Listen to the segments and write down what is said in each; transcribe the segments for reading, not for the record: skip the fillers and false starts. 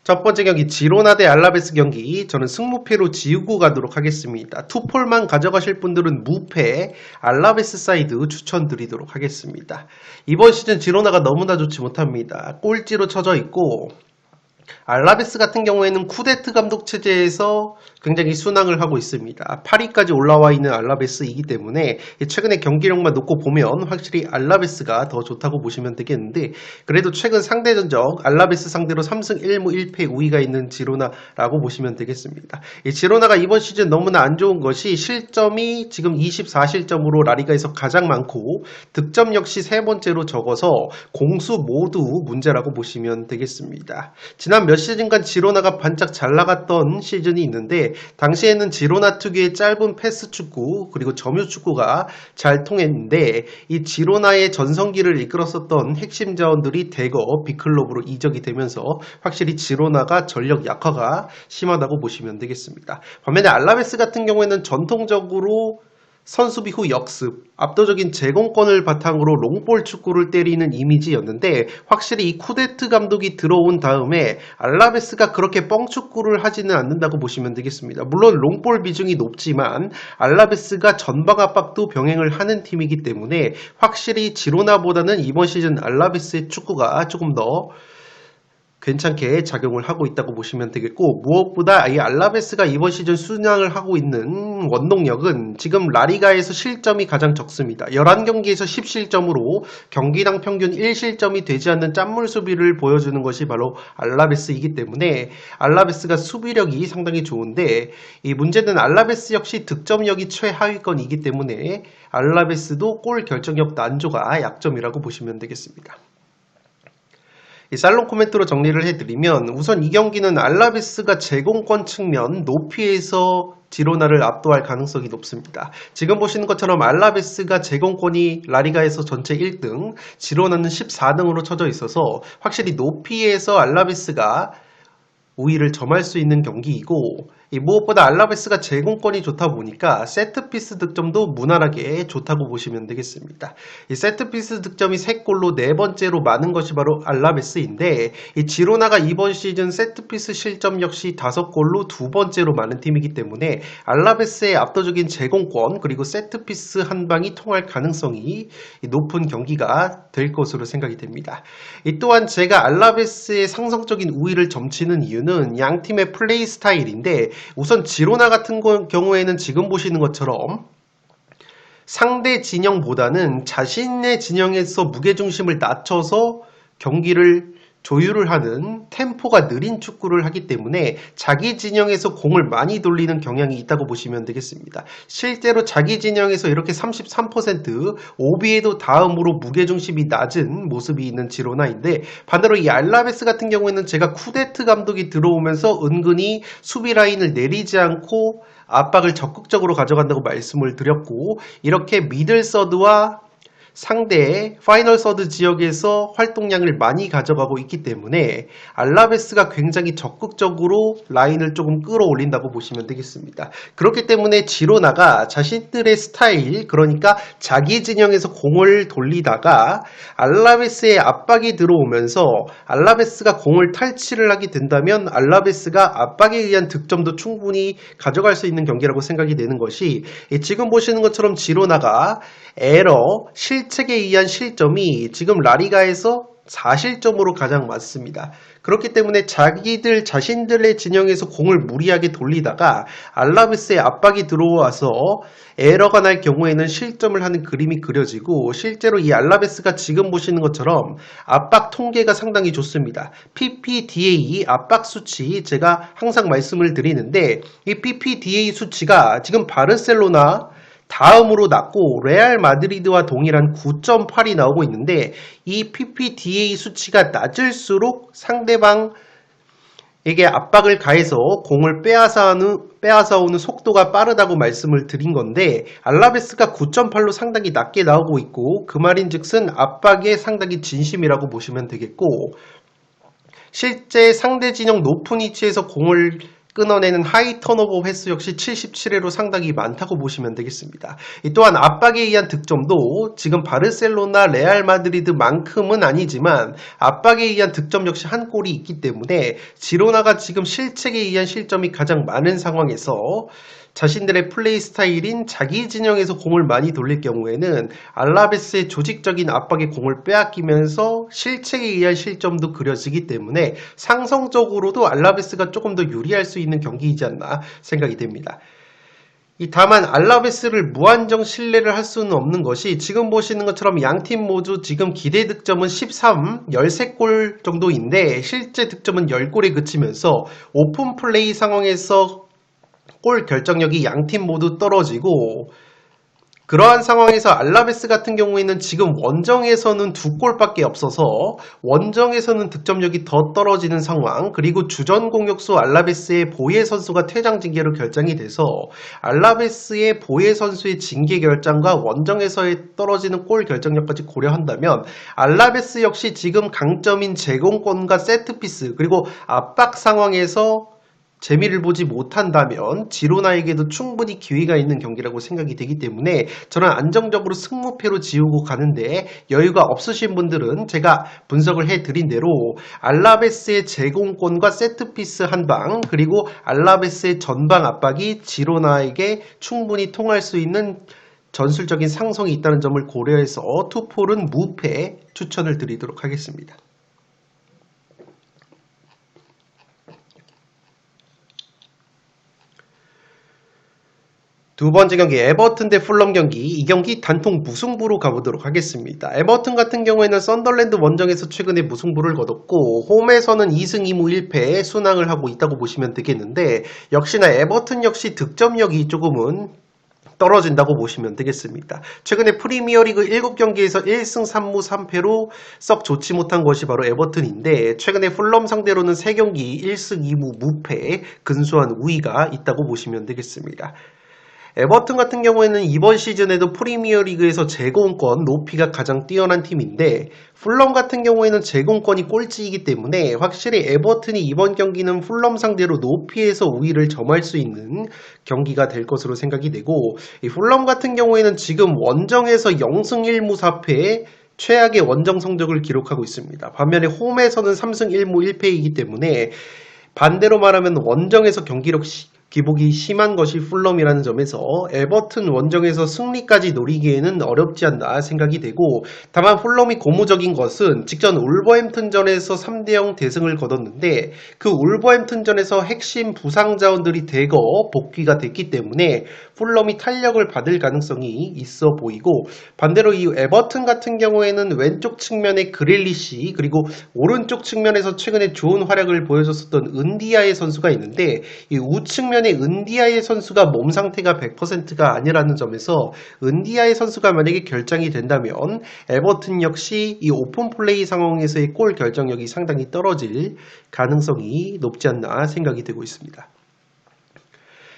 첫 번째 경기 지로나 대 알라베스 경기, 저는 승무패로 지우고 가도록 하겠습니다. 투폴만 가져가실 분들은 무패 알라베스 사이드 추천드리도록 하겠습니다. 이번 시즌 지로나가 너무나 좋지 못합니다. 꼴찌로 쳐져 있고 알라베스 같은 경우에는 쿠데트 감독 체제에서 굉장히 순항을 하고 있습니다. 8위까지 올라와 있는 알라베스이기 때문에 최근에 경기력만 놓고 보면 확실히 알라베스가 더 좋다고 보시면 되겠는데, 그래도 최근 상대 전적 알라베스 상대로 3승 1무 1패 우위가 있는 지로나라고 보시면 되겠습니다. 이 지로나가 이번 시즌 너무나 안 좋은 것이 실점이 지금 24실점으로 라리가에서 가장 많고 득점 역시 세 번째로 적어서 공수 모두 문제라고 보시면 되겠습니다. 지난 몇 시즌간 지로나가 반짝 잘 나갔던 시즌이 있는데, 당시에는 지로나 특유의 짧은 패스 축구 그리고 점유 축구가 잘 통했는데, 이 지로나의 전성기를 이끌었었던 핵심 자원들이 대거 빅클럽으로 이적이 되면서 확실히 지로나가 전력 약화가 심하다고 보시면 되겠습니다. 반면에 알라베스 같은 경우에는 전통적으로 선수비 후 역습, 압도적인 제공권을 바탕으로 롱볼 축구를 때리는 이미지였는데, 확실히 이 쿠데트 감독이 들어온 다음에 알라베스가 그렇게 뻥축구를 하지는 않는다고 보시면 되겠습니다. 물론 롱볼 비중이 높지만 알라베스가 전방 압박도 병행을 하는 팀이기 때문에 확실히 지로나보다는 이번 시즌 알라베스의 축구가 조금 더 괜찮게 작용을 하고 있다고 보시면 되겠고, 무엇보다 이 알라베스가 이번 시즌 순항을 하고 있는 원동력은 지금 라리가에서 실점이 가장 적습니다. 11경기에서 10실점으로 경기당 평균 1실점이 되지 않는 짠물 수비를 보여주는 것이 바로 알라베스이기 때문에 알라베스가 수비력이 상당히 좋은데, 이 문제는 알라베스 역시 득점력이 최하위권이기 때문에 알라베스도 골 결정력 난조가 약점이라고 보시면 되겠습니다. 이 살롱 코멘트로 정리를 해드리면, 우선 이 경기는 알라베스가 제공권 측면 높이에서 지로나를 압도할 가능성이 높습니다. 지금 보시는 것처럼 알라베스가 제공권이 라리가에서 전체 1등, 지로나는 14등으로 쳐져 있어서 확실히 높이에서 알라베스가 우위를 점할 수 있는 경기이고, 무엇보다 알라베스가 제공권이 좋다 보니까 세트피스 득점도 무난하게 좋다고 보시면 되겠습니다. 이 세트피스 득점이 3골로 네 번째로 많은 것이 바로 알라베스인데, 이 지로나가 이번 시즌 세트피스 실점 역시 5골로 두 번째로 많은 팀이기 때문에 알라베스의 압도적인 제공권 그리고 세트피스 한 방이 통할 가능성이 높은 경기가 될 것으로 생각이 됩니다. 또한 제가 알라베스의 상성적인 우위를 점치는 이유는 양 팀의 플레이 스타일인데, 우선 지로나 같은 경우에는 지금 보시는 것처럼 상대 진영보다는 자신의 진영에서 무게중심을 낮춰서 경기를 조율을 하는 템포가 느린 축구를 하기 때문에 자기 진영에서 공을 많이 돌리는 경향이 있다고 보시면 되겠습니다. 실제로 자기 진영에서 이렇게 33%, 오비에도 다음으로 무게중심이 낮은 모습이 있는 지로나인데, 반대로 이 알라베스 같은 경우에는 제가 쿠데트 감독이 들어오면서 은근히 수비 라인을 내리지 않고 압박을 적극적으로 가져간다고 말씀을 드렸고, 이렇게 미들 서드와 상대의 파이널 서드 지역에서 활동량을 많이 가져가고 있기 때문에 알라베스가 굉장히 적극적으로 라인을 조금 끌어올린다고 보시면 되겠습니다. 그렇기 때문에 지로나가 자신들의 스타일, 그러니까 자기 진영에서 공을 돌리다가 알라베스의 압박이 들어오면서 알라베스가 공을 탈취를 하게 된다면 알라베스가 압박에 의한 득점도 충분히 가져갈 수 있는 경기라고 생각이 되는 것이, 지금 보시는 것처럼 지로나가 에러, 실책에 의한 실점이 지금 라리가에서 4실점으로 가장 많습니다. 그렇기 때문에 자신들의 진영에서 공을 무리하게 돌리다가 알라베스의 압박이 들어와서 에러가 날 경우에는 실점을 하는 그림이 그려지고, 실제로 이 알라베스가 지금 보시는 것처럼 압박 통계가 상당히 좋습니다. PPDA 압박 수치 제가 항상 말씀을 드리는데, 이 PPDA 수치가 지금 바르셀로나 다음으로 낮고 레알 마드리드와 동일한 9.8이 나오고 있는데, 이 PPDA 수치가 낮을수록 상대방 이게 압박을 가해서 공을 빼앗아 오는 속도가 빠르다고 말씀을 드린 건데 알라베스가 9.8로 상당히 낮게 나오고 있고 그 말인즉슨 압박에 상당히 진심이라고 보시면 되겠고 실제 상대 진영 높은 위치에서 공을 끊어내는 하이 턴오버 횟수 역시 77회로 상당히 많다고 보시면 되겠습니다. 또한 압박에 의한 득점도 지금 바르셀로나, 레알 마드리드만큼은 아니지만 압박에 의한 득점 역시 한 골이 있기 때문에 지로나가 지금 실책에 의한 실점이 가장 많은 상황에서 자신들의 플레이 스타일인 자기 진영에서 공을 많이 돌릴 경우에는 알라베스의 조직적인 압박에 공을 빼앗기면서 실책에 의한 실점도 그려지기 때문에 상성적으로도 알라베스가 조금 더 유리할 수 있는 경기이지 않나 생각이 됩니다. 다만 알라베스를 무한정 신뢰를 할 수는 없는 것이 지금 보시는 것처럼 양팀 모두 지금 기대 득점은 13골 정도인데 실제 득점은 10골에 그치면서 오픈 플레이 상황에서 골 결정력이 양팀 모두 떨어지고 그러한 상황에서 알라베스 같은 경우에는 지금 원정에서는 2골밖에 없어서 원정에서는 득점력이 더 떨어지는 상황 그리고 주전 공격수 알라베스의 보예 선수가 퇴장 징계로 결정이 돼서 알라베스의 보예 선수의 징계 결정과 원정에서의 떨어지는 골 결정력까지 고려한다면 알라베스 역시 지금 강점인 제공권과 세트피스 그리고 압박 상황에서 재미를 보지 못한다면 지로나에게도 충분히 기회가 있는 경기라고 생각이 되기 때문에 저는 안정적으로 승무패로 지우고 가는데 여유가 없으신 분들은 제가 분석을 해드린 대로 알라베스의 제공권과 세트피스 한방 그리고 알라베스의 전방 압박이 지로나에게 충분히 통할 수 있는 전술적인 상성이 있다는 점을 고려해서 투폴은 무패 추천을 드리도록 하겠습니다. 두 번째 경기 에버튼 대 풀럼 경기 이 경기 단통 무승부로 가보도록 하겠습니다. 에버튼 같은 경우에는 썬더랜드 원정에서 최근에 무승부를 거뒀고 홈에서는 2승 2무 1패 순항을 하고 있다고 보시면 되겠는데 역시나 에버튼 역시 득점력이 조금은 떨어진다고 보시면 되겠습니다. 최근에 프리미어리그 7경기에서 1승 3무 3패로 썩 좋지 못한 것이 바로 에버튼인데 최근에 풀럼 상대로는 3경기 1승 2무 무패 근소한 우위가 있다고 보시면 되겠습니다. 에버튼 같은 경우에는 이번 시즌에도 프리미어리그에서 제공권 높이가 가장 뛰어난 팀인데 풀럼 같은 경우에는 제공권이 꼴찌이기 때문에 확실히 에버튼이 이번 경기는 풀럼 상대로 높이에서 우위를 점할 수 있는 경기가 될 것으로 생각이 되고 이 풀럼 같은 경우에는 지금 원정에서 0승 1무 4패 최악의 원정 성적을 기록하고 있습니다. 반면에 홈에서는 3승 1무 1패이기 때문에 반대로 말하면 원정에서 경기력 기복이 심한 것이 풀럼이라는 점에서 에버튼 원정에서 승리까지 노리기에는 어렵지 않나 생각이 되고 다만 풀럼이 고무적인 것은 직전 울버햄튼전에서 3대0 대승을 거뒀는데 그 울버햄튼전에서 핵심 부상 자원들이 대거 복귀가 됐기 때문에 풀럼이 탄력을 받을 가능성이 있어 보이고 반대로 이 에버튼 같은 경우에는 왼쪽 측면의 그릴리시 그리고 오른쪽 측면에서 최근에 좋은 활약을 보여줬었던 은디아의 선수가 있는데 이 우측면 은디아의 선수가 몸 상태가 100%가 아니라는 점에서 은디아의 선수가 만약에 결정이 된다면 에버튼 역시 이 오픈 플레이 상황에서의 골 결정력이 상당히 떨어질 가능성이 높지 않나 생각이 되고 있습니다.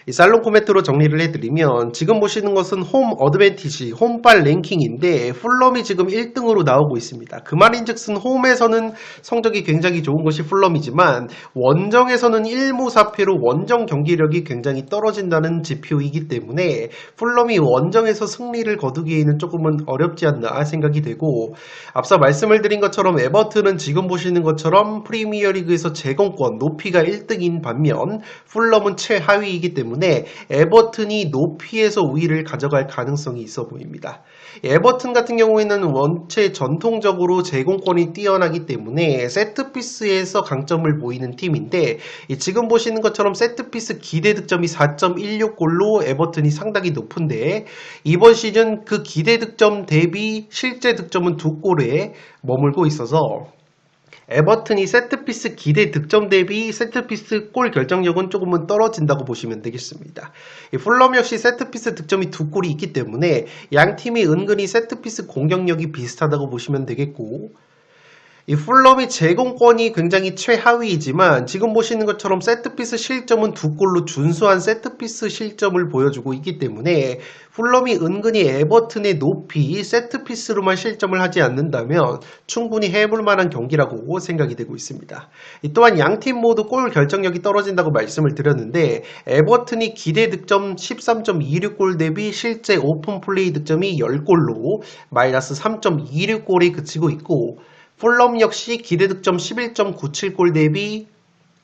이 살롱 코멘트로 정리를 해드리면 지금 보시는 것은 홈 어드밴티지, 홈발 랭킹인데 풀럼이 지금 1등으로 나오고 있습니다. 그 말인즉슨 홈에서는 성적이 굉장히 좋은 것이 풀럼이지만 원정에서는 1무 4패로 원정 경기력이 굉장히 떨어진다는 지표이기 때문에 풀럼이 원정에서 승리를 거두기에는 조금은 어렵지 않나 생각이 되고 앞서 말씀을 드린 것처럼 에버튼은 지금 보시는 것처럼 프리미어리그에서 제공권 높이가 1등인 반면 풀럼은 최하위이기 때문에 에버튼이 높이에서 우위를 가져갈 가능성이 있어 보입니다. 에버튼 같은 경우에는 원체 전통적으로 제공권이 뛰어나기 때문에 세트피스에서 강점을 보이는 팀인데 지금 보시는 것처럼 세트피스 기대 득점이 4.16골로 에버튼이 상당히 높은데 이번 시즌 그 기대 득점 대비 실제 득점은 2골에 머물고 있어서 에버튼이 세트피스 기대 득점 대비 세트피스 골 결정력은 조금은 떨어진다고 보시면 되겠습니다. 풀럼 역시 세트피스 득점이 2골이 있기 때문에 양 팀이 은근히 세트피스 공격력이 비슷하다고 보시면 되겠고 이 풀럼이 제공권이 굉장히 최하위이지만 지금 보시는 것처럼 세트피스 실점은 두 골로 준수한 세트피스 실점을 보여주고 있기 때문에 풀럼이 은근히 에버튼의 높이 세트피스로만 실점을 하지 않는다면 충분히 해볼 만한 경기라고 생각이 되고 있습니다. 또한 양팀 모두 골 결정력이 떨어진다고 말씀을 드렸는데 에버튼이 기대 득점 13.26골 대비 실제 오픈 플레이 득점이 10골로 마이너스 3.26골에 그치고 있고 풀럼 역시 기대 득점 11.97골 대비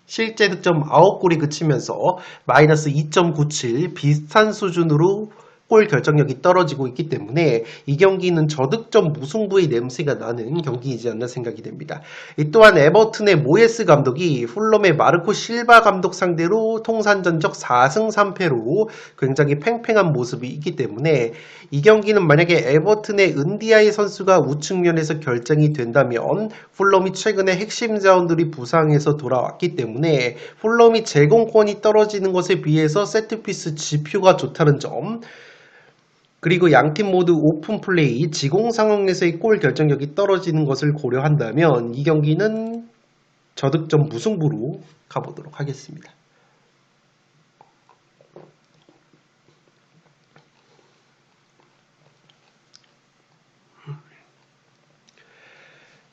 실제 득점 9골이 그치면서 마이너스 2.97 비슷한 수준으로 골 결정력이 떨어지고 있기 때문에 이 경기는 저득점 무승부의 냄새가 나는 경기이지 않나 생각이 됩니다. 또한 에버튼의 모예스 감독이 풀럼의 마르코 실바 감독 상대로 통산 전적 4승 3패로 굉장히 팽팽한 모습이 있기 때문에 이 경기는 만약에 에버튼의 은디아이 선수가 우측면에서 결정이 된다면 풀럼이 최근에 핵심 자원들이 부상해서 돌아왔기 때문에 풀럼이 제공권이 떨어지는 것에 비해서 세트피스 지표가 좋다는 점, 그리고 양팀 모두 오픈 플레이, 지공 상황에서의 골 결정력이 떨어지는 것을 고려한다면 이 경기는 저득점 무승부로 가보도록 하겠습니다.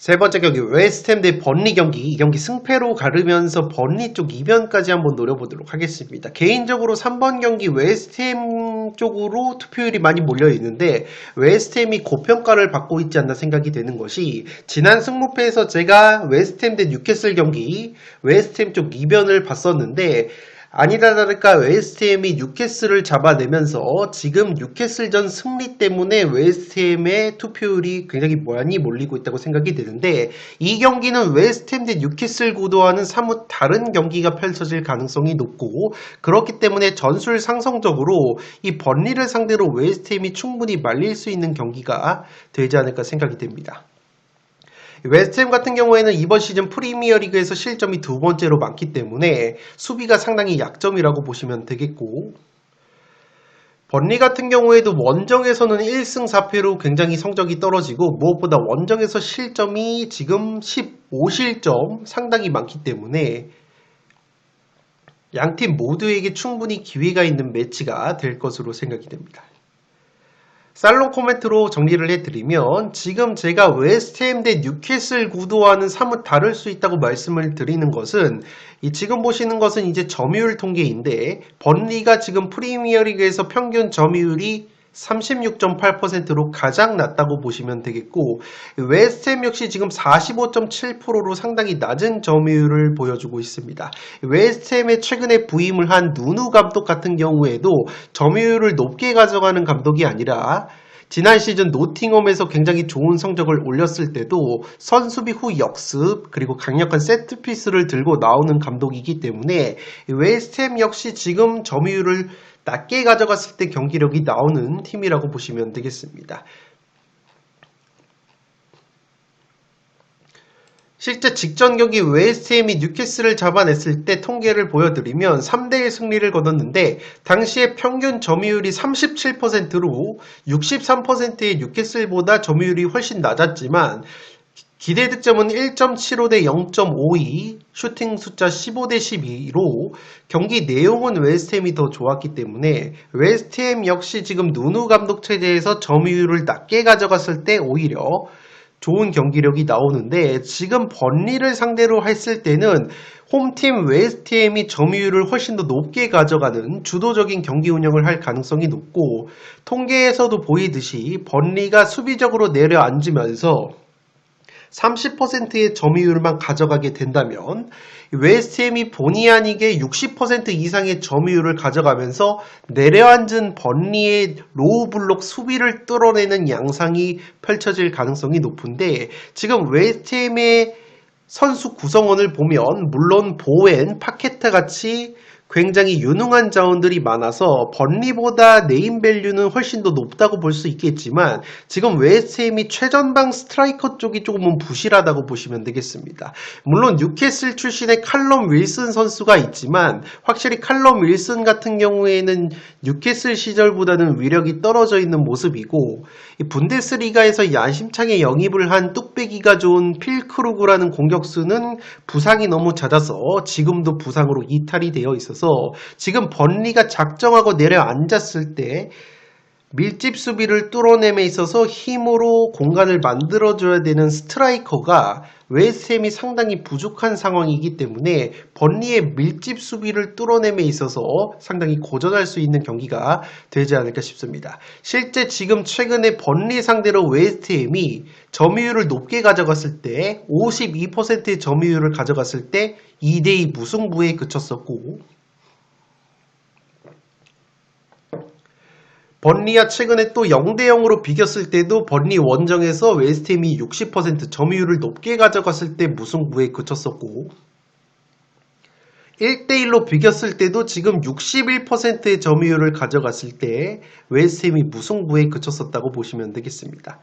세 번째 경기 웨스트햄 대 번리 경기. 이 경기 승패로 가르면서 번리 쪽 이변까지 한번 노려보도록 하겠습니다. 개인적으로 3번 경기 웨스트햄 쪽으로 투표율이 많이 몰려있는데 웨스트햄이 고평가를 받고 있지 않나 생각이 되는 것이 지난 승무패에서 제가 웨스트햄 대 뉴캐슬 경기 웨스트햄 쪽 이변을 봤었는데 아니라 다를까 웨스트햄이 뉴캐슬을 잡아내면서 지금 뉴캐슬전 승리 때문에 웨스트햄의 투표율이 굉장히 많이 몰리고 있다고 생각이 되는데 이 경기는 웨스트햄 대 뉴캐슬 구도와는 사뭇 다른 경기가 펼쳐질 가능성이 높고 그렇기 때문에 전술 상성적으로 이 번리를 상대로 웨스트햄이 충분히 말릴 수 있는 경기가 되지 않을까 생각이 됩니다. 웨스트햄 같은 경우에는 이번 시즌 프리미어리그에서 실점이 두 번째로 많기 때문에 수비가 상당히 약점이라고 보시면 되겠고 번리 같은 경우에도 원정에서는 1승 4패로 굉장히 성적이 떨어지고 무엇보다 원정에서 실점이 지금 15실점 상당히 많기 때문에 양팀 모두에게 충분히 기회가 있는 매치가 될 것으로 생각이 됩니다. 살롱 코멘트로 정리를 해드리면 지금 제가 웨스트햄 대 뉴캐슬 구도와는 사뭇 다를 수 있다고 말씀을 드리는 것은 지금 보시는 것은 이제 점유율 통계인데 번리가 지금 프리미어리그에서 평균 점유율이 36.8%로 가장 낮다고 보시면 되겠고 웨스트햄 역시 지금 45.7%로 상당히 낮은 점유율을 보여주고 있습니다. 웨스트햄에 최근에 부임을 한 누누 감독 같은 경우에도 점유율을 높게 가져가는 감독이 아니라 지난 시즌 노팅엄에서 굉장히 좋은 성적을 올렸을 때도 선수비 후 역습 그리고 강력한 세트피스를 들고 나오는 감독이기 때문에 웨스트햄 역시 지금 점유율을 낮게 가져갔을 때 경기력이 나오는 팀이라고 보시면 되겠습니다. 실제 직전 경기 웨스트햄이 뉴캐슬을 잡아냈을 때 통계를 보여드리면 3대1 승리를 거뒀는데 당시에 평균 점유율이 37%로 63%의 뉴캐슬보다 점유율이 훨씬 낮았지만 기대 득점은 1.75 대 0.52, 슈팅 숫자 15 대 12로 경기 내용은 웨스트햄이 더 좋았기 때문에 웨스트햄 역시 지금 누누 감독 체제에서 점유율을 낮게 가져갔을 때 오히려 좋은 경기력이 나오는데 지금 번리를 상대로 했을 때는 홈팀 웨스트햄이 점유율을 훨씬 더 높게 가져가는 주도적인 경기 운영을 할 가능성이 높고 통계에서도 보이듯이 번리가 수비적으로 내려앉으면서 30%의 점유율만 가져가게 된다면 웨스트햄이 본의 아니게 60% 이상의 점유율을 가져가면서 내려앉은 번리의 로우 블록 수비를 뚫어내는 양상이 펼쳐질 가능성이 높은데 지금 웨스트햄의 선수 구성원을 보면 물론 보웬, 파케타 같이 굉장히 유능한 자원들이 많아서 번리보다 네임밸류는 훨씬 더 높다고 볼 수 있겠지만 지금 웨스트햄이 최전방 스트라이커 쪽이 조금은 부실하다고 보시면 되겠습니다. 물론 뉴캐슬 출신의 칼럼 윌슨 선수가 있지만 확실히 칼럼 윌슨 같은 경우에는 뉴캐슬 시절보다는 위력이 떨어져 있는 모습이고 이 분데스리가에서 야심차게 영입을 한 뚝배기가 좋은 필 풀크루그라는 공격수는 부상이 너무 잦아서 지금도 부상으로 이탈이 되어 있어서 지금 번리가 작정하고 내려앉았을 때 밀집 수비를 뚫어냄에 있어서 힘으로 공간을 만들어줘야 되는 스트라이커가 웨스트햄이 상당히 부족한 상황이기 때문에 번리의 밀집 수비를 뚫어냄에 있어서 상당히 고전할 수 있는 경기가 되지 않을까 싶습니다. 실제 지금 최근에 번리 상대로 웨스트햄이 점유율을 높게 가져갔을 때 52%의 점유율을 가져갔을 때 2대2 무승부에 그쳤었고 번리와 최근에 또 0대0으로 비겼을 때도 번리 원정에서 웨스트햄이 60% 점유율을 높게 가져갔을 때 무승부에 그쳤었고 1대1로 비겼을 때도 지금 61%의 점유율을 가져갔을 때 웨스트햄이 무승부에 그쳤었다고 보시면 되겠습니다.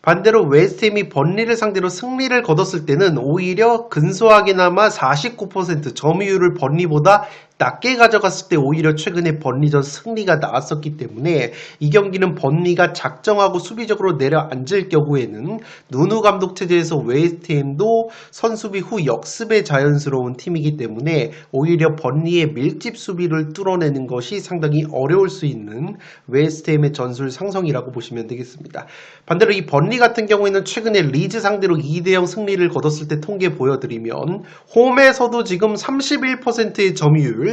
반대로 웨스트햄이 번리를 상대로 승리를 거뒀을 때는 오히려 근소하게나마 49% 점유율을 번리보다 낮게 가져갔을 때 오히려 최근에 번리전 승리가 나왔었기 때문에 이 경기는 번리가 작정하고 수비적으로 내려앉을 경우에는 누누 감독 체제에서 웨스트햄도 선수비 후 역습에 자연스러운 팀이기 때문에 오히려 번리의 밀집 수비를 뚫어내는 것이 상당히 어려울 수 있는 웨스트햄의 전술 상성이라고 보시면 되겠습니다. 반대로 이 번리 같은 경우에는 최근에 리즈 상대로 2대0 승리를 거뒀을 때 통계 보여드리면 홈에서도 지금 31%의 점유율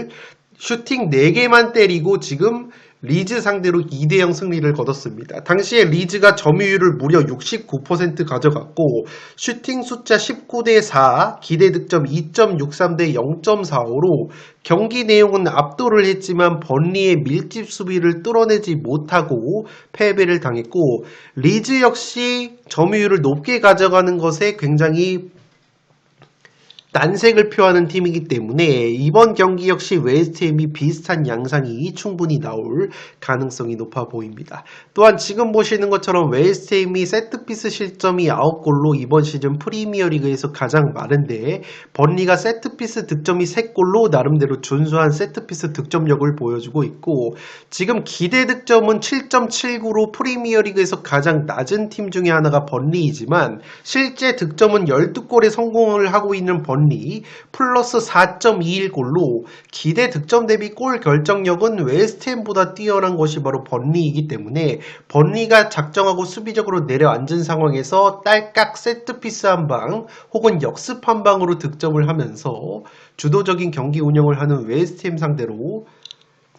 슈팅 4개만 때리고 지금 리즈 상대로 2대0 승리를 거뒀습니다. 당시에 리즈가 점유율을 무려 69% 가져갔고 슈팅 숫자 19대 4, 기대 득점 2.63대 0.45로 경기 내용은 압도를 했지만 번리의 밀집 수비를 뚫어내지 못하고 패배를 당했고 리즈 역시 점유율을 높게 가져가는 것에 굉장히 난색을 표하는 팀이기 때문에 이번 경기 역시 웨스트햄이 비슷한 양상이 충분히 나올 가능성이 높아 보입니다. 또한 지금 보시는 것처럼 웨스트햄이 세트피스 실점이 9골로 이번 시즌 프리미어리그에서 가장 많은데 번리가 세트피스 득점이 3골로 나름대로 준수한 세트피스 득점력을 보여주고 있고 지금 기대 득점은 7.79로 프리미어리그에서 가장 낮은 팀 중에 하나가 번리이지만 실제 득점은 12골에 성공을 하고 있는 번리 플러스 4.21골로 기대 득점 대비 골 결정력은 웨스트햄보다 뛰어난 것이 바로 번리이기 때문에 번리가 작정하고 수비적으로 내려앉은 상황에서 딸깍 세트피스 한 방 혹은 역습 한 방으로 득점을 하면서 주도적인 경기 운영을 하는 웨스트햄 상대로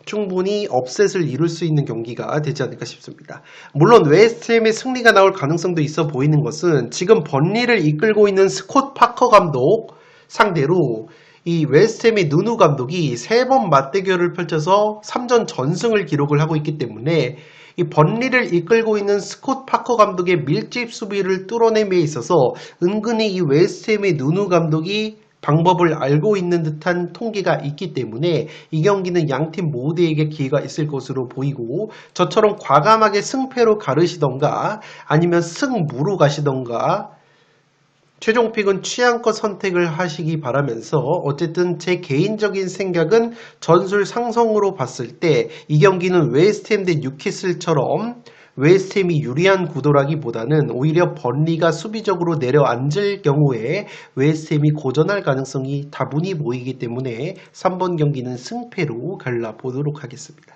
충분히 업셋을 이룰 수 있는 경기가 되지 않을까 싶습니다. 물론 웨스트햄의 승리가 나올 가능성도 있어 보이는 것은 지금 번리를 이끌고 있는 스콧 파커 감독 상대로 이 웨스트햄의 누누 감독이 3번 맞대결을 펼쳐서 3전 전승을 기록을 하고 있기 때문에 이 번리를 이끌고 있는 스콧 파커 감독의 밀집 수비를 뚫어냄에 있어서 은근히 이 웨스트햄의 누누 감독이 방법을 알고 있는 듯한 통계가 있기 때문에 이 경기는 양팀 모두에게 기회가 있을 것으로 보이고 저처럼 과감하게 승패로 가르시던가 아니면 승무로 가시던가 최종 픽은 취향껏 선택을 하시기 바라면서 어쨌든 제 개인적인 생각은 전술 상성으로 봤을 때 이 경기는 웨스트햄 대 뉴캐슬처럼 웨스트햄이 유리한 구도라기보다는 오히려 번리가 수비적으로 내려앉을 경우에 웨스트햄이 고전할 가능성이 다분히 보이기 때문에 3번 경기는 승패로 갈라보도록 하겠습니다.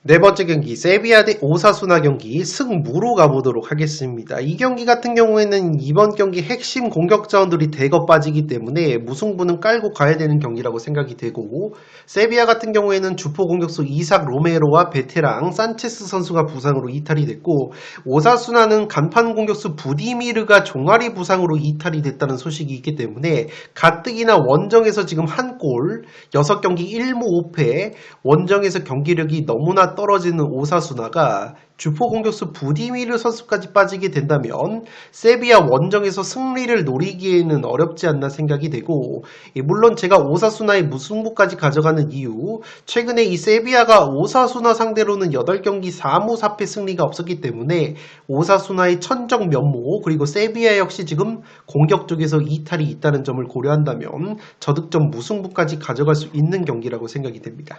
네 번째 경기 세비야 대 오사수나 경기 승무로 가보도록 하겠습니다. 이 경기 같은 경우에는 이번 경기 핵심 공격 자원들이 대거 빠지기 때문에 무승부는 깔고 가야 되는 경기라고 생각이 되고 세비야 같은 경우에는 주포 공격수 이삭 로메로와 베테랑 산체스 선수가 부상으로 이탈이 됐고 오사수나는 간판 공격수 부디미르가 종아리 부상으로 이탈이 됐다는 소식이 있기 때문에 가뜩이나 원정에서 지금 한 골 6경기 1무 5패 원정에서 경기력이 너무나 너무나 떨어지는 오사수나가 주포 공격수 부디미르 선수까지 빠지게 된다면 세비야 원정에서 승리를 노리기에는 어렵지 않나 생각이 되고, 물론 제가 오사수나의 무승부까지 가져가는 이유, 최근에 이 세비야가 오사수나 상대로는 8경기 4무 4패 승리가 없었기 때문에 오사수나의 천적 면모, 그리고 세비야 역시 지금 공격 쪽에서 이탈이 있다는 점을 고려한다면 저득점 무승부까지 가져갈 수 있는 경기라고 생각이 됩니다.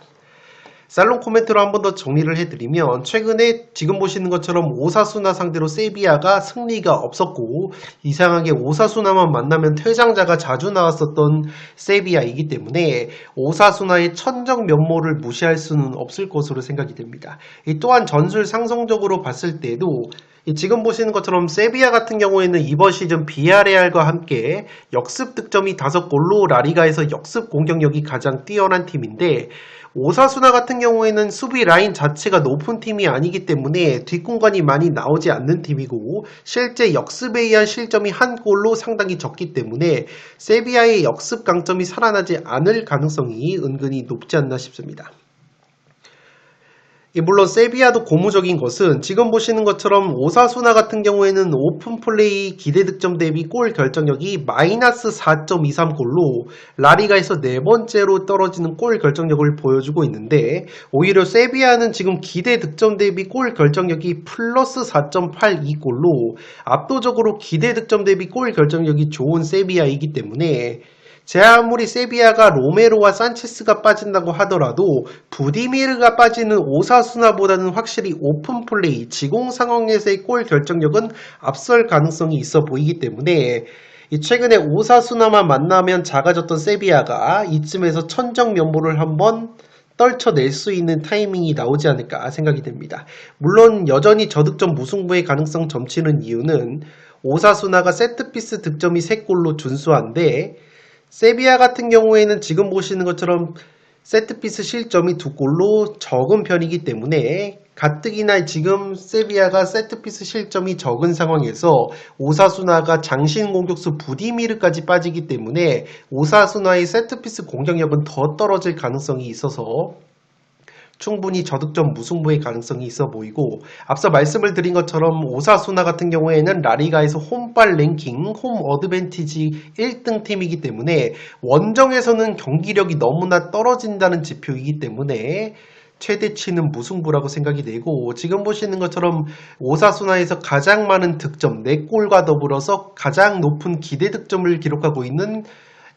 살롱 코멘트로 한 번 더 정리를 해드리면, 최근에 지금 보시는 것처럼 오사수나 상대로 세비야가 승리가 없었고 이상하게 오사수나만 만나면 퇴장자가 자주 나왔었던 세비야이기 때문에 오사수나의 천적 면모를 무시할 수는 없을 것으로 생각이 됩니다. 또한 전술 상성적으로 봤을 때도 지금 보시는 것처럼 세비야 같은 경우에는 이번 시즌 비아레알과 함께 역습 득점이 5골로 라리가에서 역습 공격력이 가장 뛰어난 팀인데, 오사수나 같은 경우에는 수비 라인 자체가 높은 팀이 아니기 때문에 뒷공간이 많이 나오지 않는 팀이고, 실제 역습에 의한 실점이 한 골로 상당히 적기 때문에 세비야의 역습 강점이 살아나지 않을 가능성이 은근히 높지 않나 싶습니다. 물론 세비야도 고무적인 것은 지금 보시는 것처럼 오사수나 같은 경우에는 오픈플레이 기대 득점 대비 골 결정력이 마이너스 4.23골로 라리가에서 4번째로 떨어지는 골 결정력을 보여주고 있는데, 오히려 세비야는 지금 기대 득점 대비 골 결정력이 플러스 4.82골로 압도적으로 기대 득점 대비 골 결정력이 좋은 세비야이기 때문에, 제 아무리 세비야가 로메로와 산체스가 빠진다고 하더라도 부디미르가 빠지는 오사수나보다는 확실히 오픈플레이, 지공 상황에서의 골 결정력은 앞설 가능성이 있어 보이기 때문에 최근에 오사수나만 만나면 작아졌던 세비야가 이쯤에서 천적 면모를 한번 떨쳐낼 수 있는 타이밍이 나오지 않을까 생각이 됩니다. 물론 여전히 저득점 무승부의 가능성 점치는 이유는 오사수나가 세트피스 득점이 3골로 준수한데, 세비야 같은 경우에는 지금 보시는 것처럼 세트피스 실점이 2골로 적은 편이기 때문에, 가뜩이나 지금 세비야가 세트피스 실점이 적은 상황에서 오사수나가 장신 공격수 부디미르까지 빠지기 때문에 오사수나의 세트피스 공격력은 더 떨어질 가능성이 있어서 충분히 저득점 무승부의 가능성이 있어 보이고, 앞서 말씀을 드린 것처럼 오사수나 같은 경우에는 라리가에서 홈발 랭킹, 홈 어드밴티지 1등 팀이기 때문에 원정에서는 경기력이 너무나 떨어진다는 지표이기 때문에 최대치는 무승부라고 생각이 되고, 지금 보시는 것처럼 오사수나에서 가장 많은 득점 4골과 더불어서 가장 높은 기대 득점을 기록하고 있는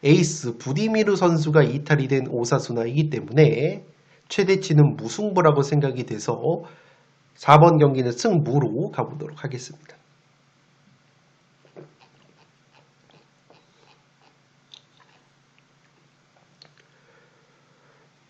에이스 부디미르 선수가 이탈이 된 오사수나이기 때문에 최대치는 무승부라고 생각이 돼서 4번 경기는 승무로 가보도록 하겠습니다.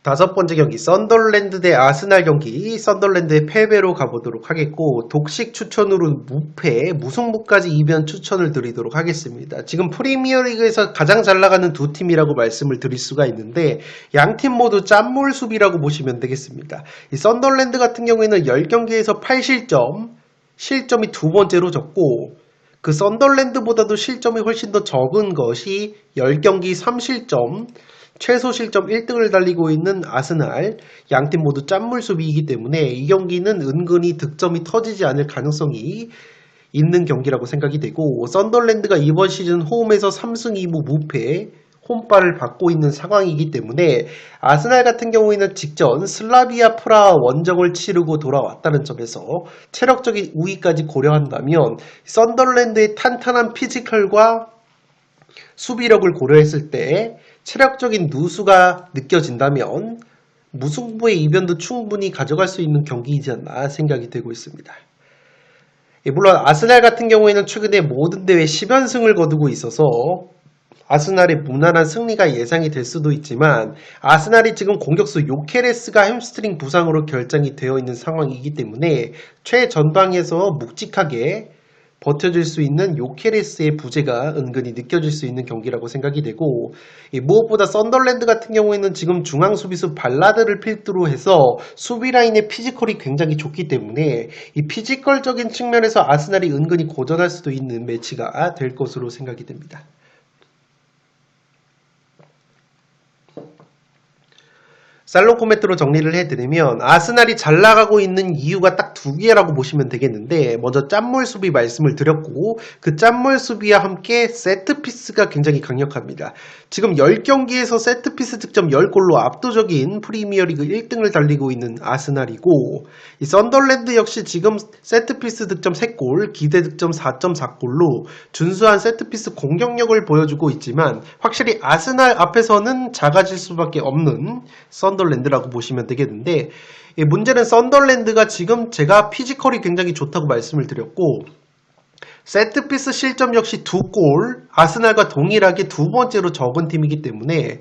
다섯 번째 경기 썬덜랜드 대 아스날 경기, 썬덜랜드의 패배로 가보도록 하겠고, 독식 추천으로 무패, 무승부까지 이변 추천을 드리도록 하겠습니다. 지금 프리미어리그에서 가장 잘 나가는 두 팀이라고 말씀을 드릴 수가 있는데, 양팀 모두 짠물 수비라고 보시면 되겠습니다. 이 썬덜랜드 같은 경우에는 10경기에서 8실점, 실점이 2번째로 적고, 그 썬덜랜드보다도 실점이 훨씬 더 적은 것이 10경기 3실점, 최소 실점 1등을 달리고 있는 아스날, 양팀 모두 짠물 수비이기 때문에 이 경기는 은근히 득점이 터지지 않을 가능성이 있는 경기라고 생각이 되고, 썬덜랜드가 이번 시즌 홈에서 3승 2무 무패, 홈발을 받고 있는 상황이기 때문에 아스날 같은 경우에는 직전 슬라비아 프라하 원정을 치르고 돌아왔다는 점에서 체력적인 우위까지 고려한다면 썬덜랜드의 탄탄한 피지컬과 수비력을 고려했을 때 체력적인 누수가 느껴진다면 무승부의 이변도 충분히 가져갈 수 있는 경기이지 않나 생각이 되고 있습니다. 물론 아스날 같은 경우에는 최근에 모든 대회 10연승을 거두고 있어서 아스날의 무난한 승리가 예상이 될 수도 있지만, 아스날이 지금 공격수 요케레스가 햄스트링 부상으로 결정이 되어 있는 상황이기 때문에 최전방에서 묵직하게 버텨줄 수 있는 요케레스의 부재가 은근히 느껴질 수 있는 경기라고 생각이 되고, 무엇보다 썬덜랜드 같은 경우에는 지금 중앙 수비수 발라드를 필두로 해서 수비 라인의 피지컬이 굉장히 좋기 때문에 이 피지컬적인 측면에서 아스날이 은근히 고전할 수도 있는 매치가 될 것으로 생각이 됩니다. 살롱 코멘트로 정리를 해드리면 아스날이 잘 나가고 있는 이유가 딱 두 개라고 보시면 되겠는데, 먼저 짠물 수비 말씀을 드렸고 그 짠물 수비와 함께 세트피스가 굉장히 강력합니다. 지금 10경기에서 세트피스 득점 10골로 압도적인 프리미어리그 1등을 달리고 있는 아스날이고, 이 썬덜랜드 역시 지금 세트피스 득점 3골, 기대 득점 4.4골로 준수한 세트피스 공격력을 보여주고 있지만 확실히 아스날 앞에서는 작아질 수밖에 없는 썬덜랜드라고 보시면 되겠는데, 문제는 썬덜랜드가 지금 제가 피지컬이 굉장히 좋다고 말씀을 드렸고 세트피스 실점 역시 2골, 아스날과 동일하게 두 번째로 적은 팀이기 때문에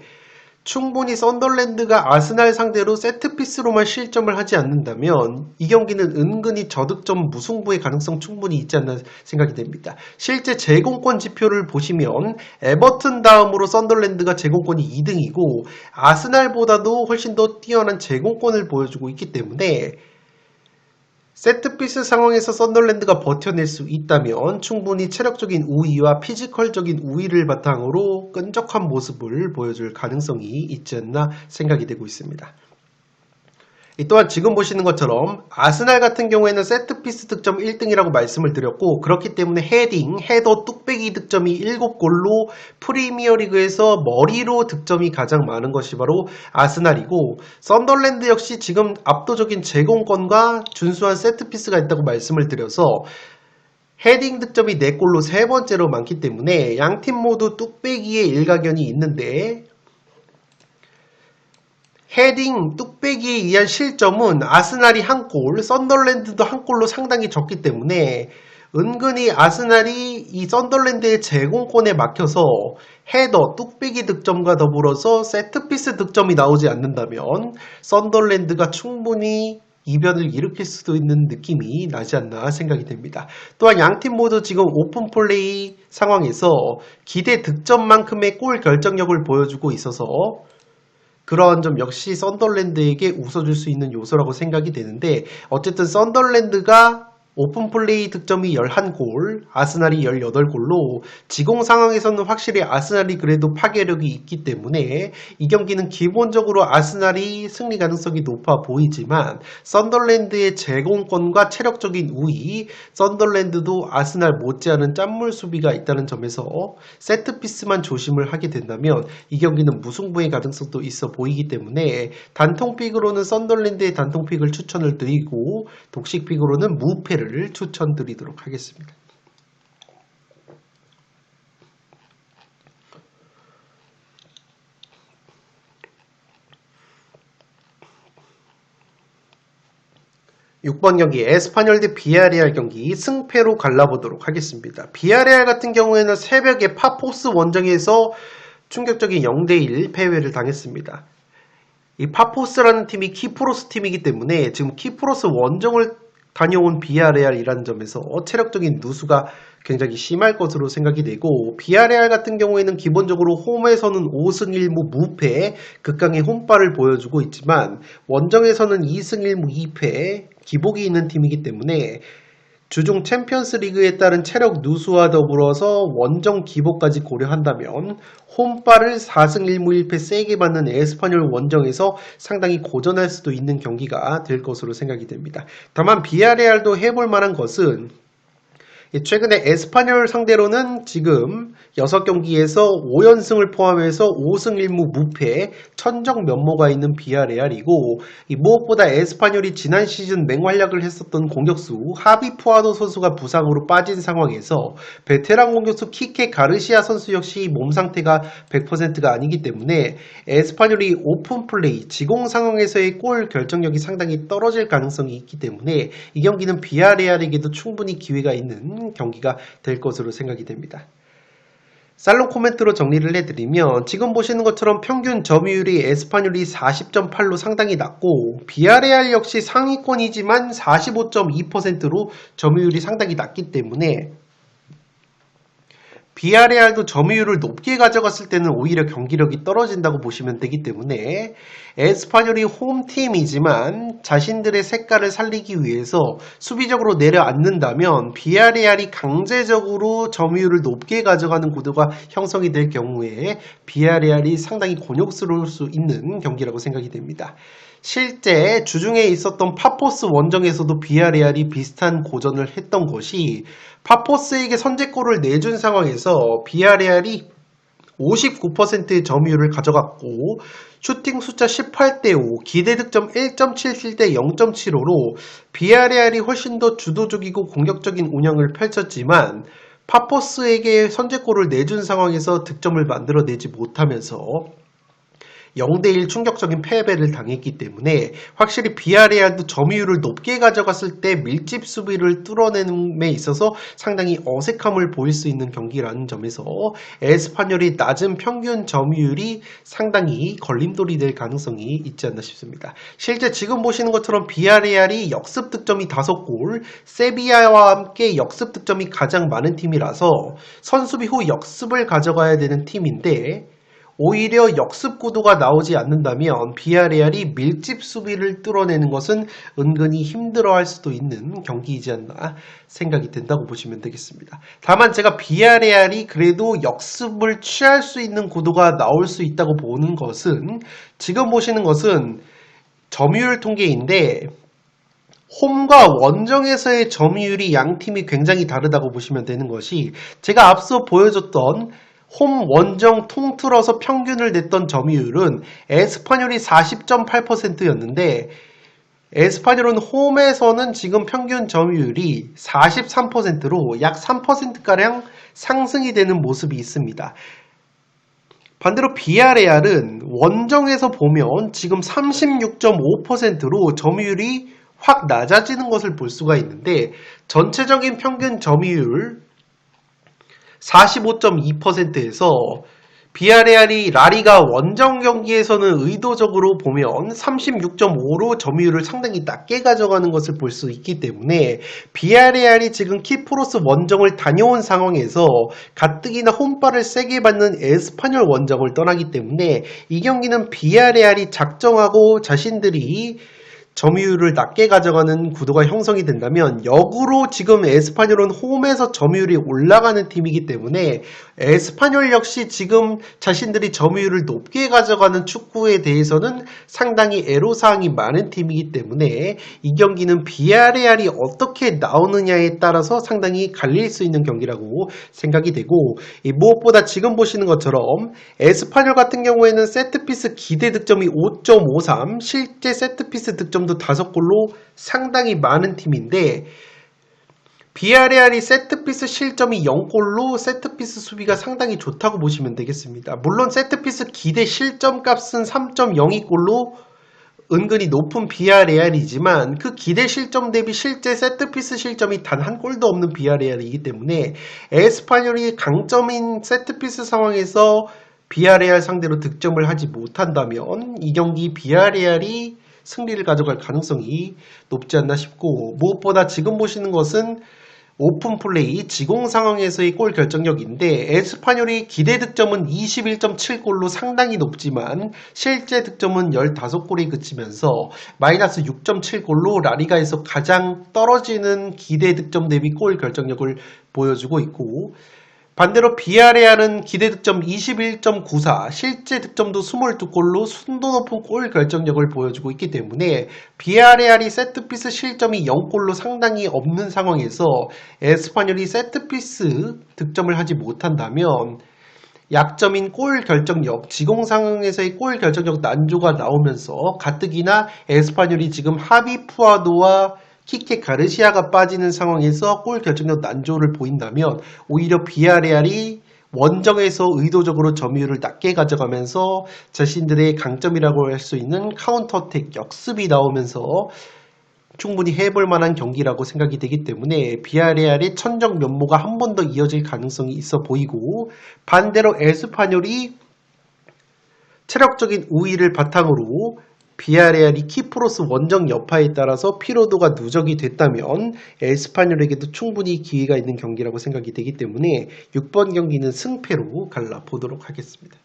충분히 썬덜랜드가 아스날 상대로 세트피스로만 실점을 하지 않는다면 이 경기는 은근히 저득점 무승부의 가능성 충분히 있지 않나 생각이 됩니다. 실제 제공권 지표를 보시면 에버튼 다음으로 썬덜랜드가 제공권이 2등이고 아스날보다도 훨씬 더 뛰어난 제공권을 보여주고 있기 때문에 세트피스 상황에서 썬덜랜드가 버텨낼 수 있다면 충분히 체력적인 우위와 피지컬적인 우위를 바탕으로 끈적한 모습을 보여줄 가능성이 있지 않나 생각이 되고 있습니다. 또한 지금 보시는 것처럼 아스날 같은 경우에는 세트피스 득점 1등이라고 말씀을 드렸고 그렇기 때문에 헤딩, 헤더, 뚝배기 득점이 7골로 프리미어리그에서 머리로 득점이 가장 많은 것이 바로 아스날이고 썬덜랜드 역시 지금 압도적인 제공권과 준수한 세트피스가 있다고 말씀을 드려서 헤딩 득점이 4골로 세 번째로 많기 때문에 양팀 모두 뚝배기의 일가견이 있는데 헤딩, 뚝배기에 의한 실점은 아스날이 1골, 썬덜랜드도 1골로 상당히 적기 때문에 은근히 아스날이 이 썬덜랜드의 제공권에 막혀서 헤더, 뚝배기 득점과 더불어서 세트피스 득점이 나오지 않는다면 썬덜랜드가 충분히 이변을 일으킬 수도 있는 느낌이 나지 않나 생각이 됩니다. 또한 양팀 모두 지금 오픈 플레이 상황에서 기대 득점만큼의 골 결정력을 보여주고 있어서 그러한 점 역시 썬덜랜드에게 웃어줄 수 있는 요소라고 생각이 되는데 어쨌든 썬덜랜드가 오픈플레이 득점이 11골, 아스날이 18골로 지공 상황에서는 확실히 아스날이 그래도 파괴력이 있기 때문에 이 경기는 기본적으로 아스날이 승리 가능성이 높아 보이지만 썬덜랜드의 제공권과 체력적인 우위, 썬덜랜드도 아스날 못지않은 짠물 수비가 있다는 점에서 세트피스만 조심을 하게 된다면 이 경기는 무승부의 가능성도 있어 보이기 때문에 단통픽으로는 썬덜랜드의 단통픽을 추천을 드리고 독식픽으로는 무패를 추천드리도록 하겠습니다. (6번) 경기 에스파뇰 대 비아레알 경기 승패로 갈라보도록 하겠습니다. 비아레알 같은 경우에는 새벽에 파포스 원정에서 충격적인 0대1 패배를 당했습니다. 이 파포스라는 팀이 키프로스 팀이기 때문에 지금 키프로스 원정을 다녀온 비아레알이라는 점에서 체력적인 누수가 굉장히 심할 것으로 생각이 되고 비아레알 같은 경우에는 기본적으로 홈에서는 5승 1무 무패 극강의 홈발을 보여주고 있지만 원정에서는 2승 1무 2패 기복이 있는 팀이기 때문에 주중 챔피언스 리그에 따른 체력 누수와 더불어서 원정 기복까지 고려한다면 홈발을 4승 1무 1패 세게 받는 에스파뇰 원정에서 상당히 고전할 수도 있는 경기가 될 것으로 생각이 됩니다. 다만 비아레알도 해볼 만한 것은 최근에 에스파뇰 상대로는 지금 6경기에서 5연승을 포함해서 5승 1무 무패 천적 면모가 있는 비아레알이고 무엇보다 에스파뇰이 지난 시즌 맹활약을 했었던 공격수 하비 푸아도 선수가 부상으로 빠진 상황에서 베테랑 공격수 키케 가르시아 선수 역시 몸 상태가 100%가 아니기 때문에 에스파뇰이 오픈 플레이 지공 상황에서의 골 결정력이 상당히 떨어질 가능성이 있기 때문에 이 경기는 비아레알에게도 충분히 기회가 있는 경기가 될 것으로 생각이 됩니다. 살롱 코멘트로 정리를 해드리면 지금 보시는 것처럼 평균 점유율이 에스파뇰이 40.8로 상당히 낮고 비아레알 역시 상위권이지만 45.2%로 점유율이 상당히 낮기 때문에 비아레알도 점유율을 높게 가져갔을 때는 오히려 경기력이 떨어진다고 보시면 되기 때문에 에스파뇰이 홈팀이지만 자신들의 색깔을 살리기 위해서 수비적으로 내려앉는다면 비아레알이 강제적으로 점유율을 높게 가져가는 구도가 형성이 될 경우에 비아레알이 상당히 곤욕스러울 수 있는 경기라고 생각이 됩니다. 실제 주중에 있었던 파포스 원정에서도 비아레알이 비슷한 고전을 했던 것이 파포스에게 선제골을 내준 상황에서 비아레알이 59%의 점유율을 가져갔고 슈팅 숫자 18대5, 기대 득점 1.77대 0.75로 비아레알이 훨씬 더 주도적이고 공격적인 운영을 펼쳤지만 파포스에게 선제골을 내준 상황에서 득점을 만들어내지 못하면서 0대1 충격적인 패배를 당했기 때문에 확실히 비아레알도 점유율을 높게 가져갔을 때 밀집 수비를 뚫어내는 데 있어서 상당히 어색함을 보일 수 있는 경기라는 점에서 에스파뇰이 낮은 평균 점유율이 상당히 걸림돌이 될 가능성이 있지 않나 싶습니다. 실제 지금 보시는 것처럼 비아레알이 역습 득점이 5골, 세비야와 함께 역습 득점이 가장 많은 팀이라서 선수비 후 역습을 가져가야 되는 팀인데 오히려 역습 구도가 나오지 않는다면 비아레알이 밀집 수비를 뚫어내는 것은 은근히 힘들어할 수도 있는 경기이지 않나 생각이 된다고 보시면 되겠습니다. 다만 제가 비아레알이 그래도 역습을 취할 수 있는 구도가 나올 수 있다고 보는 것은 지금 보시는 것은 점유율 통계인데 홈과 원정에서의 점유율이 양 팀이 굉장히 다르다고 보시면 되는 것이 제가 앞서 보여줬던 홈 원정 통틀어서 평균을 냈던 점유율은 에스파뇰이 40.8%였는데 에스파뇰은 홈에서는 지금 평균 점유율이 43%로 약 3%가량 상승이 되는 모습이 있습니다. 반대로 비아레알은 원정에서 보면 지금 36.5%로 점유율이 확 낮아지는 것을 볼 수가 있는데 전체적인 평균 점유율 45.2%에서 비아레알이 라리가 원정 경기에서는 의도적으로 보면 36.5로 점유율을 상당히 낮게 가져가는 것을 볼 수 있기 때문에 비아레알이 지금 키프로스 원정을 다녀온 상황에서 가뜩이나 홈발을 세게 받는 에스파뇰 원정을 떠나기 때문에 이 경기는 비아레알이 작정하고 자신들이 점유율을 낮게 가져가는 구도가 형성이 된다면 역으로 지금 에스파뇰은 홈에서 점유율이 올라가는 팀이기 때문에 에스파뇰 역시 지금 자신들이 점유율을 높게 가져가는 축구에 대해서는 상당히 애로사항이 많은 팀이기 때문에 이 경기는 비아레알이 어떻게 나오느냐에 따라서 상당히 갈릴 수 있는 경기라고 생각이 되고 무엇보다 지금 보시는 것처럼 에스파뇰 같은 경우에는 세트피스 기대 득점이 5.53, 실제 세트피스 득점도 5골로 상당히 많은 팀인데 비아레알이 세트피스 실점이 0골로 세트피스 수비가 상당히 좋다고 보시면 되겠습니다. 물론 세트피스 기대 실점 값은 3.02골로 은근히 높은 비아레알이지만 그 기대 실점 대비 실제 세트피스 실점이 단 한 골도 없는 비아레알이기 때문에 에스파뇰이 강점인 세트피스 상황에서 비아레알 상대로 득점을 하지 못한다면 이 경기 비아레알이 승리를 가져갈 가능성이 높지 않나 싶고 무엇보다 지금 보시는 것은 오픈 플레이 지공 상황에서의 골 결정력인데 에스파뇰이 기대 득점은 21.7골로 상당히 높지만 실제 득점은 15골에 그치면서 마이너스 6.7골로 라리가에서 가장 떨어지는 기대 득점 대비 골 결정력을 보여주고 있고 반대로 비아레알은 기대 득점 21.94, 실제 득점도 22골로 순도 높은 골 결정력을 보여주고 있기 때문에 비아레알이 세트피스 실점이 0골로 상당히 없는 상황에서 에스파뇰이 세트피스 득점을 하지 못한다면 약점인 골 결정력, 지공 상황에서의 골 결정력 난조가 나오면서 가뜩이나 에스파뇰이 지금 하비 푸아도와 키케 가르시아가 빠지는 상황에서 골 결정력 난조를 보인다면 오히려 비아레알이 원정에서 의도적으로 점유율을 낮게 가져가면서 자신들의 강점이라고 할 수 있는 카운터어택 역습이 나오면서 충분히 해볼 만한 경기라고 생각이 되기 때문에 비아레알의 천정 면모가 한 번 더 이어질 가능성이 있어 보이고 반대로 에스파뇰이 체력적인 우위를 바탕으로 비아레알이 키프로스 원정 여파에 따라서 피로도가 누적이 됐다면 에스파뇰에게도 충분히 기회가 있는 경기라고 생각이 되기 때문에 6번 경기는 승패로 갈라보도록 하겠습니다.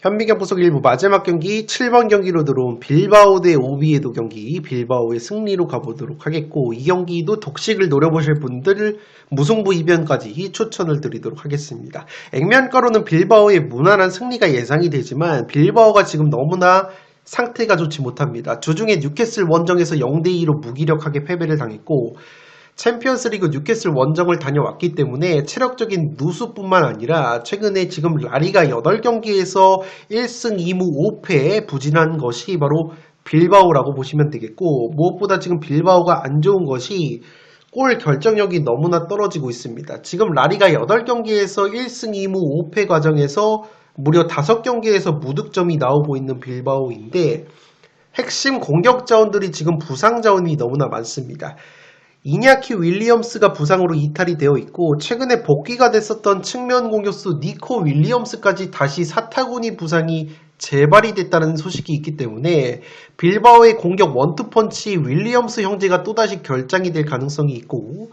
현미경 분석 일부 마지막 경기 7번 경기로 들어온 빌바오 대 오비에도 경기, 빌바오의 승리로 가보도록 하겠고, 이 경기도 독식을 노려보실 분들 무승부 이변까지 추천을 드리도록 하겠습니다. 액면가로는 빌바오의 무난한 승리가 예상이 되지만 빌바오가 지금 너무나 상태가 좋지 못합니다. 주중에 뉴캐슬 원정에서 0대2로 무기력하게 패배를 당했고, 챔피언스리그 뉴캐슬 원정을 다녀왔기 때문에 체력적인 누수뿐만 아니라 최근에 지금 라리가 8경기에서 1승 2무 5패에 부진한 것이 바로 빌바오라고 보시면 되겠고, 무엇보다 지금 빌바오가 안 좋은 것이 골 결정력이 너무나 떨어지고 있습니다. 지금 라리가 8경기에서 1승 2무 5패 과정에서 무려 5경기에서 무득점이 나오고 있는 빌바오인데, 핵심 공격 자원들이 지금 부상 자원이 너무나 많습니다. 이냐키 윌리엄스가 부상으로 이탈이 되어 있고, 최근에 복귀가 됐었던 측면 공격수 니코 윌리엄스까지 다시 사타구니 부상이 재발이 됐다는 소식이 있기 때문에 빌바오의 공격 원투펀치 윌리엄스 형제가 또다시 결장이 될 가능성이 있고,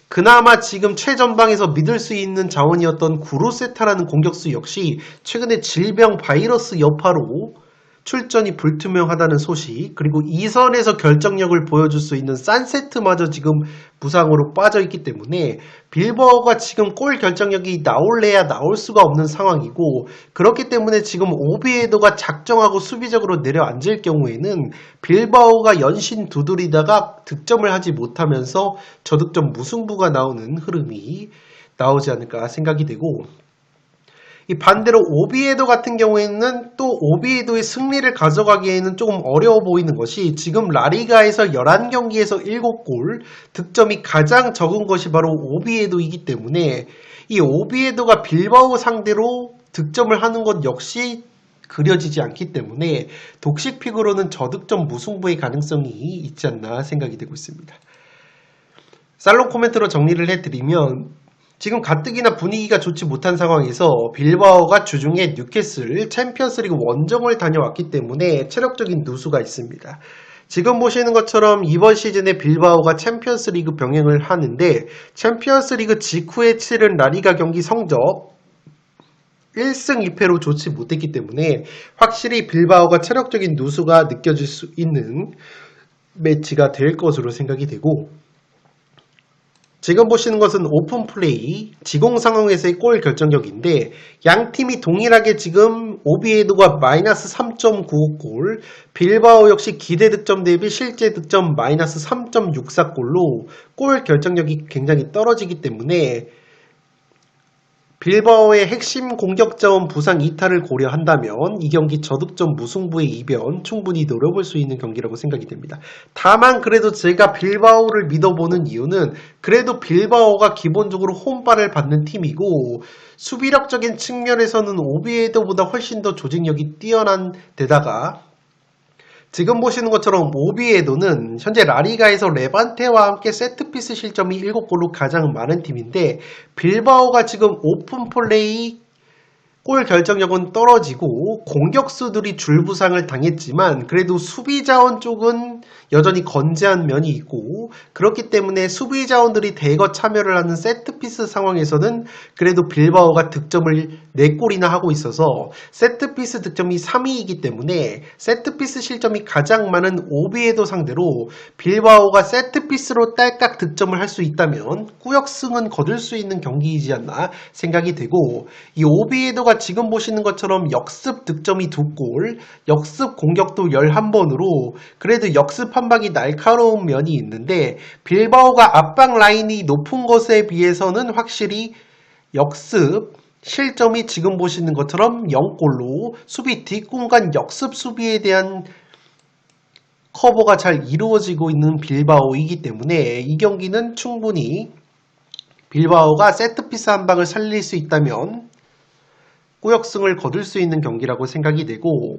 그나마 지금 최전방에서 믿을 수 있는 자원이었던 구루세타라는 공격수 역시 최근에 질병 바이러스 여파로 출전이 불투명하다는 소식, 그리고 2선에서 결정력을 보여줄 수 있는 산세트마저 지금 부상으로 빠져있기 때문에 빌바오가 지금 골 결정력이 나올래야 나올 수가 없는 상황이고, 그렇기 때문에 지금 오비에도가 작정하고 수비적으로 내려앉을 경우에는 빌바오가 연신 두드리다가 득점을 하지 못하면서 저득점 무승부가 나오는 흐름이 나오지 않을까 생각이 되고, 이 반대로 오비에도 같은 경우에는 또 오비에도의 승리를 가져가기에는 조금 어려워 보이는 것이, 지금 라리가에서 11경기에서 7골, 득점이 가장 적은 것이 바로 오비에도이기 때문에 이 오비에도가 빌바오 상대로 득점을 하는 것 역시 그려지지 않기 때문에 독식픽으로는 저득점 무승부의 가능성이 있지 않나 생각이 되고 있습니다. 살롱 코멘트로 정리를 해드리면, 지금 가뜩이나 분위기가 좋지 못한 상황에서 빌바오가 주중에 뉴캐슬 챔피언스리그 원정을 다녀왔기 때문에 체력적인 누수가 있습니다. 지금 보시는 것처럼 이번 시즌에 빌바오가 챔피언스리그 병행을 하는데, 챔피언스리그 직후에 치른 라리가 경기 성적 1승 2패로 좋지 못했기 때문에 확실히 빌바오가 체력적인 누수가 느껴질 수 있는 매치가 될 것으로 생각이 되고, 지금 보시는 것은 오픈 플레이, 지공 상황에서의 골 결정력인데, 양 팀이 동일하게 지금 오비에도가 마이너스 3.95골, 빌바오 역시 기대 득점 대비 실제 득점 마이너스 3.64골로 골 결정력이 굉장히 떨어지기 때문에 빌바오의 핵심 공격자원 부상 이탈을 고려한다면 이 경기 저득점 무승부의 이변 충분히 노려볼 수 있는 경기라고 생각이 됩니다. 다만 그래도 제가 빌바오를 믿어보는 이유는, 그래도 빌바오가 기본적으로 홈발을 받는 팀이고 수비력적인 측면에서는 오비에도보다 훨씬 더 조직력이 뛰어난 데다가, 지금 보시는 것처럼 오비에도는 현재 라리가에서 레반테와 함께 세트피스 실점이 7골로 가장 많은 팀인데, 빌바오가 지금 오픈 플레이 골 결정력은 떨어지고 공격수들이 줄부상을 당했지만 그래도 수비 자원 쪽은 여전히 건재한 면이 있고, 그렇기 때문에 수비 자원들이 대거 참여를 하는 세트피스 상황에서는 그래도 빌바오가 득점을 4골이나 하고 있어서 세트피스 득점이 3위이기 때문에 세트피스 실점이 가장 많은 오비에도 상대로 빌바오가 세트피스로 딸깍 득점을 할 수 있다면 꾸역승은 거둘 수 있는 경기이지 않나 생각이 되고, 이 오비에도가 지금 보시는 것처럼 역습 득점이 2골, 역습 공격도 11번으로 그래도 역습 한 방이 날카로운 면이 있는데, 빌바오가 압박 라인이 높은 것에 비해서는 확실히 역습 실점이 지금 보시는 것처럼 0골로 수비 뒷공간 역습 수비에 대한 커버가 잘 이루어지고 있는 빌바오이기 때문에 이 경기는 충분히 빌바오가 세트피스 한 방을 살릴 수 있다면 꾸역승을 거둘 수 있는 경기라고 생각이 되고,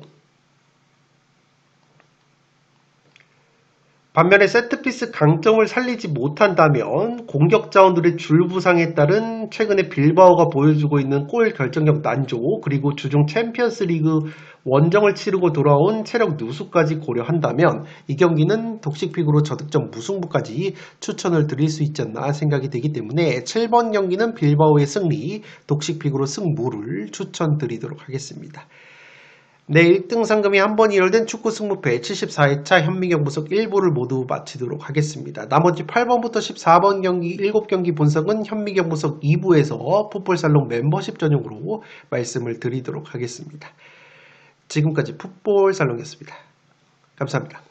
반면에 세트피스 강점을 살리지 못한다면 공격 자원들의 줄부상에 따른 최근에 빌바오가 보여주고 있는 골 결정력 난조, 그리고 주중 챔피언스 리그 원정을 치르고 돌아온 체력 누수까지 고려한다면 이 경기는 독식픽으로 저득점 무승부까지 추천을 드릴 수 있지 않나 생각이 되기 때문에 7번 경기는 빌바오의 승리, 독식픽으로 승무를 추천드리도록 하겠습니다. 네, 1등 상금이 한 번 이열된 축구 승무패 74회차 현미경보석 1부를 모두 마치도록 하겠습니다. 나머지 8번부터 14번 경기 7경기 본석은 현미경보석 2부에서 풋볼살롱 멤버십 전용으로 말씀을 드리도록 하겠습니다. 지금까지 풋볼살롱이었습니다. 감사합니다.